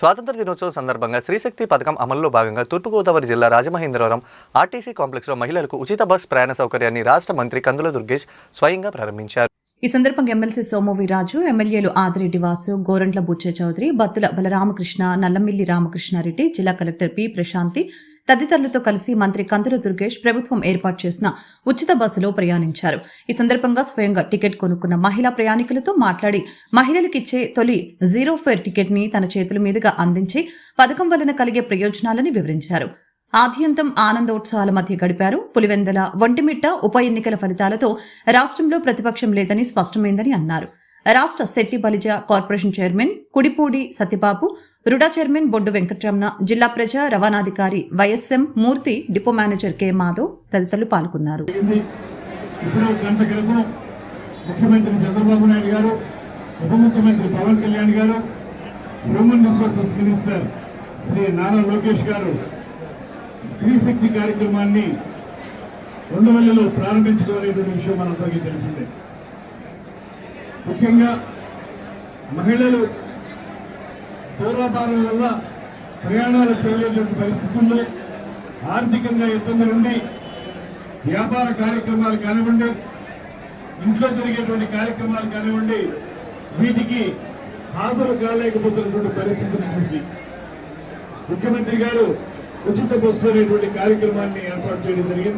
స్వాతంత్ర దినోత్సవం సందర్భంగా శ్రీశక్తి పథకం అమలులో భాగంగా తూర్పుగోదావరి జిల్లా రాజమహేంద్రవరం ఆర్టీసీ కాంప్లెక్స్లో మహిళలకు ఉచిత బస్ ప్రయాణ సౌకర్యాన్ని రాష్ట్ర మంత్రి కందుల దుర్గేష్ స్వయంగా ప్రారంభించారు. ఈ సందర్భంగా ఎమ్మెల్సీ సోము వీర్రాజు, ఎమ్మెల్యేలు ఆదిరెడ్డి వాసు, గోరంట్ల బుచ్చే చౌదరి, బత్తుల బలరామకృష్ణ, నల్లమిల్లి రామకృష్ణారెడ్డి, జిల్లా కలెక్టర్ పి ప్రశాంతి తదితరులతో కలిసి మంత్రి కందుల దుర్గేష్ ప్రభుత్వం ఏర్పాటు చేసిన ఉచిత బస్సులో ప్రయాణించారు. ఈ సందర్భంగా స్వయంగా టికెట్ కొనుక్కున్న మహిళా ప్రయాణికులతో మాట్లాడి మహిళలకిచ్చే తొలి జీరో ఫేర్ టికెట్ ని తన చేతుల మీదుగా అందించి పథకం వలన కలిగే ప్రయోజనాలని వివరించారు. ఆద్యంతం ఆనందోత్సవాల మధ్య గడిపారు. పులివెందల, ఒంటిమిట్ట ఉప ఎన్నికల ఫలితాలతో రాష్ట్రంలో ప్రతిపక్షం లేదని స్పష్టమైందని అన్నారు. రాష్ట్ర Setti Balija corporation chairman Kudipudi Satyababu, RUDA chairman Boddu Venkataramana, జిల్లా ప్రజా రవాణాధికారి YSM Murthy, depot manager K Madhav తదితరులు పాల్గొన్నారు. ముఖ్యమంత్రి చంద్రబాబు నాయుడు గారు, ఉప ముఖ్యమంత్రి Pawan Kalyan garu, human resources minister Shri Nara Lokesh garu Stree శక్తి కార్యక్రమాన్ని 2000లో ప్రారంభించడం అనేటువంటి విషయం మనందరికీ తెలిసిందే. ముఖ్యంగా మహిళలు దూరాభారం వల్ల ప్రయాణాలు చేయలేటువంటి పరిస్థితుల్లో ఆర్థికంగా ఇబ్బంది నుండి వ్యాపార కార్యక్రమాలు కానివ్వండి, ఇంట్లో జరిగేటువంటి కార్యక్రమాలు కానివ్వండి, వీటికి హాజరు కాలేకపోతున్నటువంటి పరిస్థితిని చూసి ముఖ్యమంత్రి గారు ఉచిత బస్సు అనేటువంటి కార్యక్రమాన్ని ఏర్పాటు చేయడం జరిగింది.